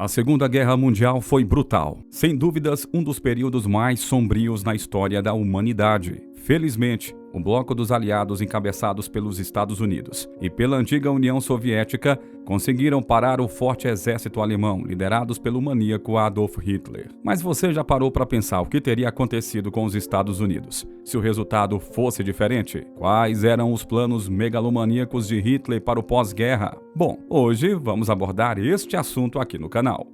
A Segunda Guerra Mundial foi brutal. Sem dúvidas, um dos períodos mais sombrios na história da humanidade. Felizmente, o bloco dos aliados encabeçados pelos Estados Unidos e pela antiga União Soviética conseguiram parar o forte exército alemão, liderados pelo maníaco Adolf Hitler. Mas você já parou para pensar o que teria acontecido com os Estados Unidos se o resultado fosse diferente? Quais eram os planos megalomaníacos de Hitler para o pós-guerra? Bom, hoje vamos abordar este assunto aqui no canal.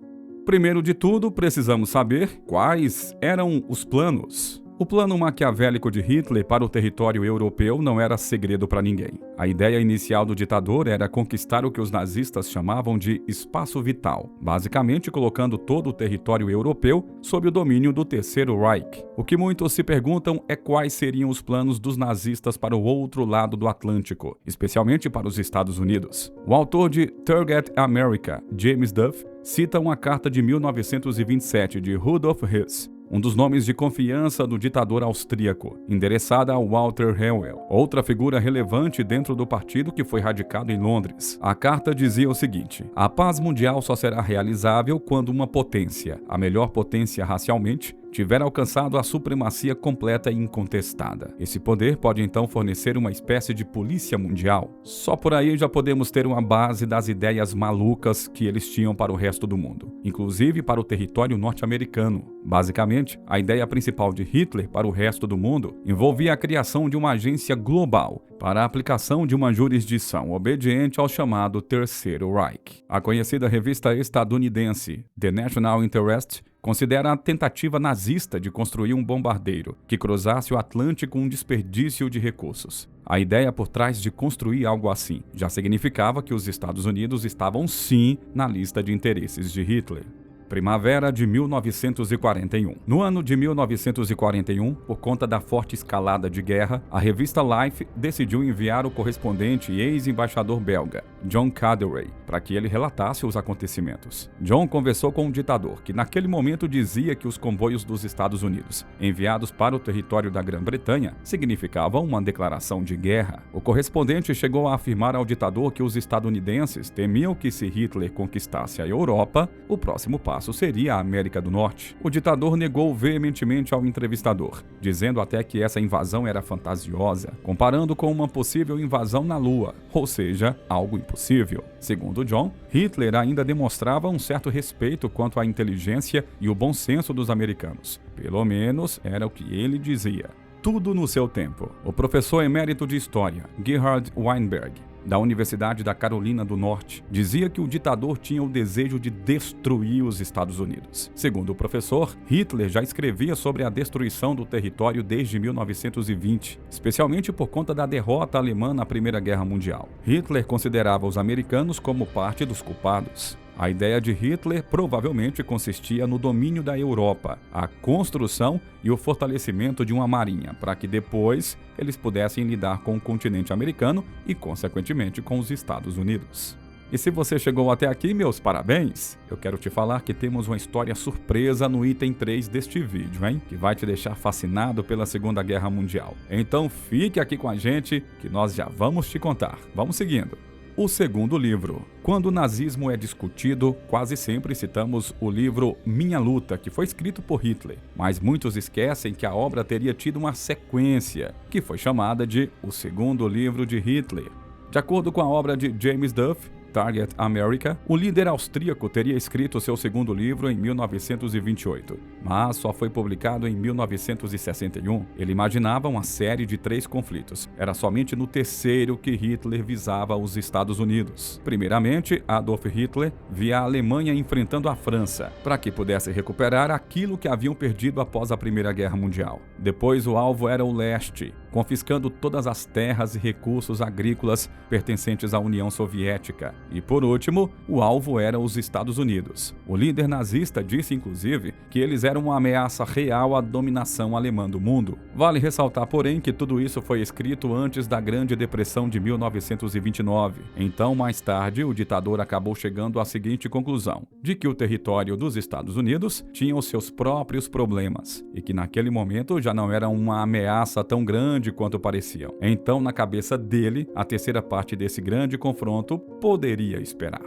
Primeiro de tudo, precisamos saber quais eram os planos. O plano maquiavélico de Hitler para o território europeu não era segredo para ninguém. A ideia inicial do ditador era conquistar o que os nazistas chamavam de espaço vital, basicamente colocando todo o território europeu sob o domínio do Terceiro Reich. O que muitos se perguntam é quais seriam os planos dos nazistas para o outro lado do Atlântico, especialmente para os Estados Unidos. O autor de Target America, James Duff, cita uma carta de 1927 de Rudolf Hess, um dos nomes de confiança do ditador austríaco, endereçada a Walter Heuel, outra figura relevante dentro do partido que foi radicado em Londres. A carta dizia o seguinte: a paz mundial só será realizável quando uma potência, a melhor potência racialmente, tiver alcançado a supremacia completa e incontestada. Esse poder pode então fornecer uma espécie de polícia mundial. Só por aí já podemos ter uma base das ideias malucas que eles tinham para o resto do mundo, inclusive para o território norte-americano. Basicamente, a ideia principal de Hitler para o resto do mundo envolvia a criação de uma agência global para a aplicação de uma jurisdição obediente ao chamado Terceiro Reich. A conhecida revista estadunidense The National Interest considera a tentativa nazista de construir um bombardeiro que cruzasse o Atlântico um desperdício de recursos. A ideia por trás de construir algo assim já significava que os Estados Unidos estavam sim na lista de interesses de Hitler. Primavera de 1941. No ano de 1941, por conta da forte escalada de guerra, a revista Life decidiu enviar o correspondente e ex-embaixador belga, John Caldewey, para que ele relatasse os acontecimentos. John conversou com o ditador, que naquele momento dizia que os comboios dos Estados Unidos, enviados para o território da Grã-Bretanha, significavam uma declaração de guerra. O correspondente chegou a afirmar ao ditador que os estadunidenses temiam que, se Hitler conquistasse a Europa, o próximo passo seria a América do Norte. O ditador negou veementemente ao entrevistador, dizendo até que essa invasão era fantasiosa, comparando com uma possível invasão na Lua, ou seja, algo impossível. Segundo John, Hitler ainda demonstrava um certo respeito quanto à inteligência e o bom senso dos americanos. Pelo menos era o que ele dizia. Tudo no seu tempo. O professor emérito de História, Gerhard Weinberg, da Universidade da Carolina do Norte, dizia que o ditador tinha o desejo de destruir os Estados Unidos. Segundo o professor, Hitler já escrevia sobre a destruição do território desde 1920, especialmente por conta da derrota alemã na Primeira Guerra Mundial. Hitler considerava os americanos como parte dos culpados. A ideia de Hitler provavelmente consistia no domínio da Europa, a construção e o fortalecimento de uma marinha, para que depois eles pudessem lidar com o continente americano e, consequentemente, com os Estados Unidos. E se você chegou até aqui, meus parabéns! Eu quero te falar que temos uma história surpresa no item 3 deste vídeo, hein? Que vai te deixar fascinado pela Segunda Guerra Mundial. Então fique aqui com a gente que nós já vamos te contar. Vamos seguindo. O segundo livro. Quando o nazismo é discutido, quase sempre citamos o livro Minha Luta, que foi escrito por Hitler, mas muitos esquecem que a obra teria tido uma sequência, que foi chamada de O Segundo Livro de Hitler. De acordo com a obra de James Duff, Target America, o líder austríaco teria escrito seu segundo livro em 1928, mas só foi publicado em 1961. Ele imaginava uma série de 3 conflitos. Era somente no terceiro que Hitler visava os Estados Unidos. Primeiramente, Adolf Hitler via a Alemanha enfrentando a França, para que pudesse recuperar aquilo que haviam perdido após a Primeira Guerra Mundial. Depois, o alvo era o leste, confiscando todas as terras e recursos agrícolas pertencentes à União Soviética. E por último, o alvo era os Estados Unidos. O líder nazista disse inclusive que eles eram uma ameaça real à dominação alemã do mundo. Vale ressaltar, porém, que tudo isso foi escrito antes da Grande Depressão de 1929. Então, mais tarde, o ditador acabou chegando à seguinte conclusão: de que o território dos Estados Unidos tinha os seus próprios problemas e que naquele momento já não era uma ameaça tão grande quanto pareciam. Então, na cabeça dele, a terceira parte desse grande confronto poderia esperar.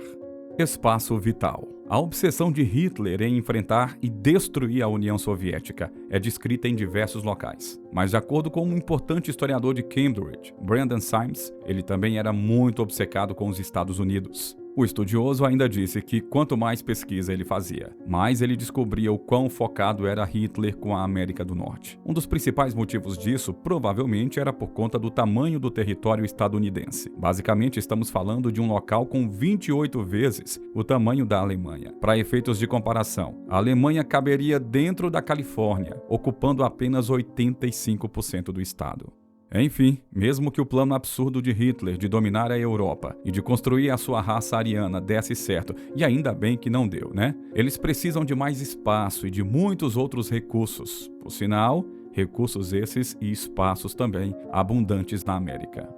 Espaço vital. A obsessão de Hitler em enfrentar e destruir a União Soviética é descrita em diversos locais. Mas de acordo com um importante historiador de Cambridge, Brendan Symes, ele também era muito obcecado com os Estados Unidos. O estudioso ainda disse que quanto mais pesquisa ele fazia, mais ele descobria o quão focado era Hitler com a América do Norte. Um dos principais motivos disso provavelmente era por conta do tamanho do território estadunidense. Basicamente, estamos falando de um local com 28 vezes o tamanho da Alemanha. Para efeitos de comparação, a Alemanha caberia dentro da Califórnia, ocupando apenas 85% do estado. Enfim, mesmo que o plano absurdo de Hitler de dominar a Europa e de construir a sua raça ariana desse certo, e ainda bem que não deu, né? Eles precisam de mais espaço e de muitos outros recursos. Por sinal, recursos esses e espaços também abundantes na América.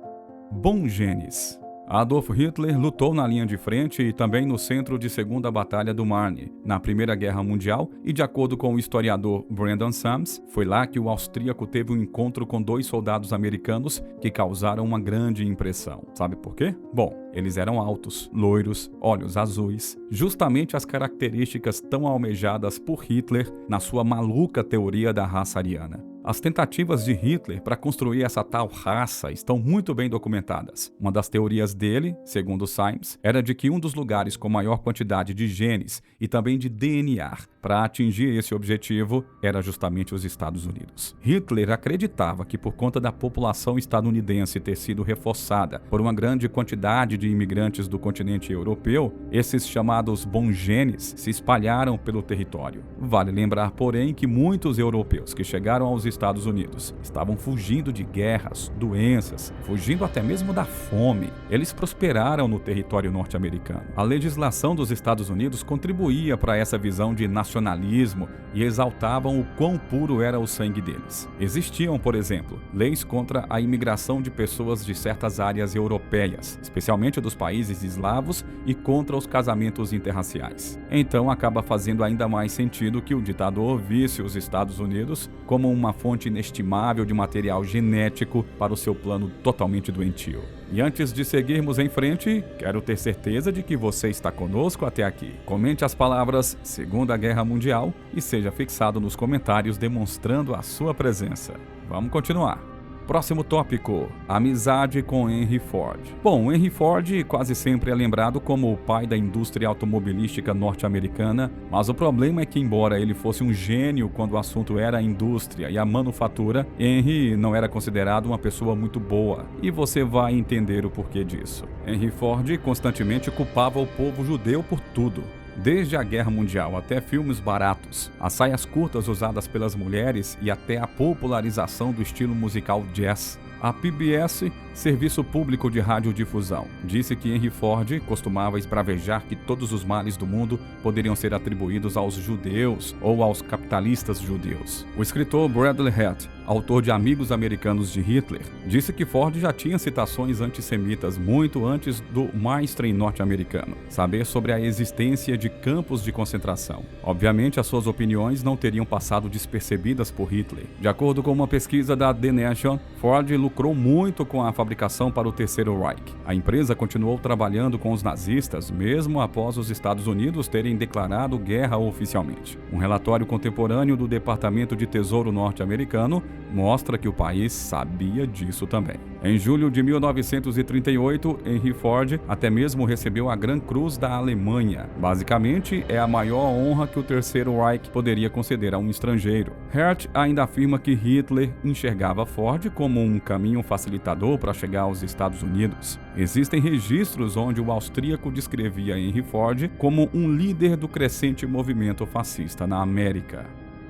Bons genes. Adolf Hitler lutou na linha de frente e também no centro de Segunda Batalha do Marne, na Primeira Guerra Mundial, e de acordo com o historiador Brendan Symes, foi lá que o austríaco teve um encontro com 2 soldados americanos que causaram uma grande impressão. Sabe por quê? Bom, eles eram altos, loiros, olhos azuis, justamente as características tão almejadas por Hitler na sua maluca teoria da raça ariana. As tentativas de Hitler para construir essa tal raça estão muito bem documentadas. Uma das teorias dele, segundo Symes, era de que um dos lugares com maior quantidade de genes e também de DNA para atingir esse objetivo era justamente os Estados Unidos. Hitler acreditava que por conta da população estadunidense ter sido reforçada por uma grande quantidade de imigrantes do continente europeu, esses chamados bons genes se espalharam pelo território. Vale lembrar, porém, que muitos europeus que chegaram aos Estados Unidos estavam fugindo de guerras, doenças, fugindo até mesmo da fome. Eles prosperaram no território norte-americano. A legislação dos Estados Unidos contribuía para essa visão de nacionalismo e exaltavam o quão puro era o sangue deles. Existiam, por exemplo, leis contra a imigração de pessoas de certas áreas europeias, especialmente dos países eslavos, e contra os casamentos interraciais. Então acaba fazendo ainda mais sentido que o ditador visse os Estados Unidos como uma fonte inestimável de material genético para o seu plano totalmente doentio. E antes de seguirmos em frente, quero ter certeza de que você está conosco até aqui. Comente as palavras Segunda Guerra Mundial e seja fixado nos comentários demonstrando a sua presença. Vamos continuar. Próximo tópico, amizade com Henry Ford. Bom, Henry Ford quase sempre é lembrado como o pai da indústria automobilística norte-americana, mas o problema é que, embora ele fosse um gênio quando o assunto era a indústria e a manufatura, Henry não era considerado uma pessoa muito boa, e você vai entender o porquê disso. Henry Ford constantemente culpava o povo judeu por tudo. Desde a Guerra Mundial até filmes baratos, as saias curtas usadas pelas mulheres e até a popularização do estilo musical jazz. A PBS, Serviço Público de Radiodifusão, disse que Henry Ford costumava esbravejar que todos os males do mundo poderiam ser atribuídos aos judeus ou aos capitalistas judeus. O escritor Bradley Hatt, autor de Amigos Americanos de Hitler, disse que Ford já tinha citações antissemitas muito antes do mainstream norte-americano saber sobre a existência de campos de concentração. Obviamente, as suas opiniões não teriam passado despercebidas por Hitler. De acordo com uma pesquisa da The Nation, Ford lucrou muito com a fabricação para o Terceiro Reich. A empresa continuou trabalhando com os nazistas mesmo após os Estados Unidos terem declarado guerra oficialmente. Um relatório contemporâneo do Departamento de Tesouro norte-americano mostra que o país sabia disso também. Em julho de 1938, Henry Ford até mesmo recebeu a Gran Cruz da Alemanha. Basicamente, é a maior honra que o Terceiro Reich poderia conceder a um estrangeiro. Hertz ainda afirma que Hitler enxergava Ford como um caminho facilitador para chegar aos Estados Unidos. Existem registros onde o austríaco descrevia Henry Ford como um líder do crescente movimento fascista na América.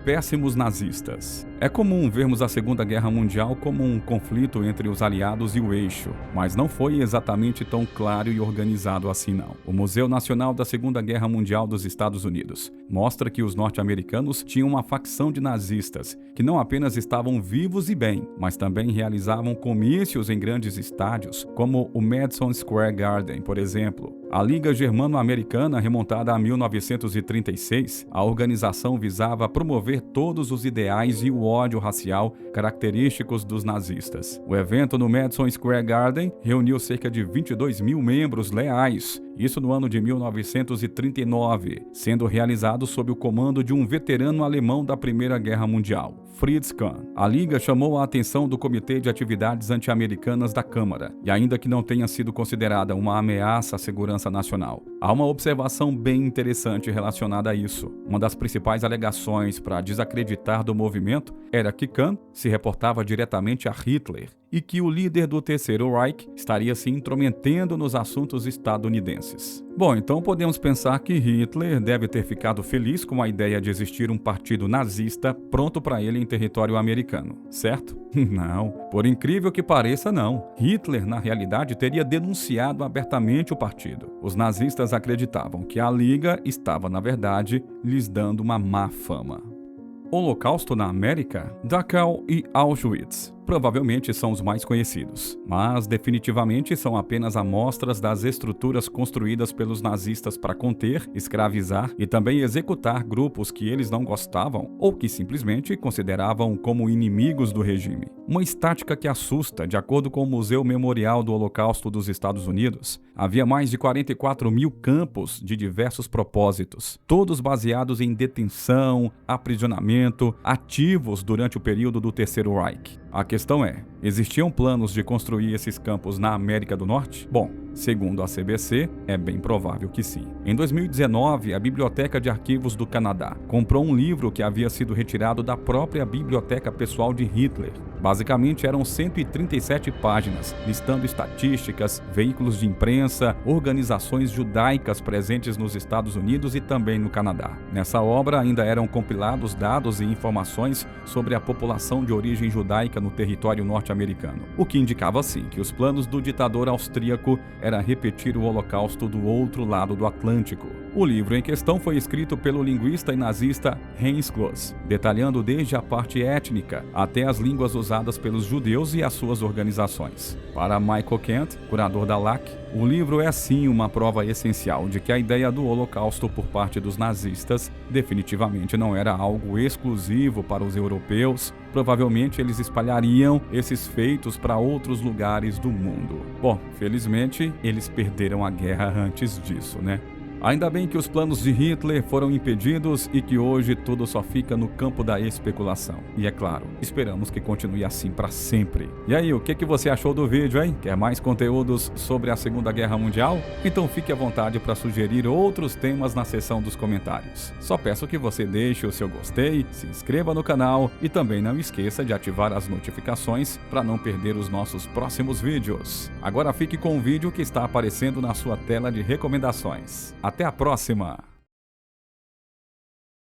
Péssimos nazistas. É comum vermos a Segunda Guerra Mundial como um conflito entre os aliados e o eixo, mas não foi exatamente tão claro e organizado assim não. O Museu Nacional da Segunda Guerra Mundial dos Estados Unidos mostra que os norte-americanos tinham uma facção de nazistas que não apenas estavam vivos e bem, mas também realizavam comícios em grandes estádios, como o Madison Square Garden, por exemplo. A Liga Germano-Americana, remontada a 1936, a organização visava promover todos os ideais e o ódio racial característicos dos nazistas. O evento no Madison Square Garden reuniu cerca de 22 mil membros leais isso no ano de 1939, sendo realizado sob o comando de um veterano alemão da Primeira Guerra Mundial, Fritz Kahn. A Liga chamou a atenção do Comitê de Atividades Anti-Americanas da Câmara, e ainda que não tenha sido considerada uma ameaça à segurança nacional, há uma observação bem interessante relacionada a isso. Uma das principais alegações para desacreditar do movimento era que Kahn se reportava diretamente a Hitler e que o líder do Terceiro Reich estaria se intrometendo nos assuntos estadunidenses. Bom, então podemos pensar que Hitler deve ter ficado feliz com a ideia de existir um partido nazista pronto para ele em território americano, certo? Não, por incrível que pareça, não. Hitler, na realidade, teria denunciado abertamente o partido. Os nazistas acreditavam que a Liga estava, na verdade, lhes dando uma má fama. Holocausto na América? Dachau e Auschwitz provavelmente são os mais conhecidos, mas definitivamente são apenas amostras das estruturas construídas pelos nazistas para conter, escravizar e também executar grupos que eles não gostavam ou que simplesmente consideravam como inimigos do regime. Uma estática que assusta. De acordo com o Museu Memorial do Holocausto dos Estados Unidos, havia mais de 44 mil campos de diversos propósitos, todos baseados em detenção, aprisionamento, ativos durante o período do Terceiro Reich. A questão é, existiam planos de construir esses campos na América do Norte? Bom, segundo a CBC, é bem provável que sim. Em 2019, a Biblioteca de Arquivos do Canadá comprou um livro que havia sido retirado da própria biblioteca pessoal de Hitler. Basicamente, eram 137 páginas, listando estatísticas, veículos de imprensa, organizações judaicas presentes nos Estados Unidos e também no Canadá. Nessa obra ainda eram compilados dados e informações sobre a população de origem judaica no território norte-americano, o que indicava sim que os planos do ditador austríaco era repetir o Holocausto do outro lado do Atlântico. O livro em questão foi escrito pelo linguista e nazista Heinz Kloss, detalhando desde a parte étnica até as línguas usadas pelos judeus e as suas organizações. Para Michael Kent, curador da LAC, o livro é sim uma prova essencial de que a ideia do Holocausto por parte dos nazistas definitivamente não era algo exclusivo para os europeus. Provavelmente eles espalhariam esses feitos para outros lugares do mundo. Bom, felizmente eles perderam a guerra antes disso, né? Ainda bem que os planos de Hitler foram impedidos e que hoje tudo só fica no campo da especulação. E é claro, esperamos que continue assim para sempre. E aí, o que você achou do vídeo, hein? Quer mais conteúdos sobre a Segunda Guerra Mundial? Então fique à vontade para sugerir outros temas na seção dos comentários. Só peço que você deixe o seu gostei, se inscreva no canal e também não esqueça de ativar as notificações para não perder os nossos próximos vídeos. Agora fique com o vídeo que está aparecendo na sua tela de recomendações. Até a próxima!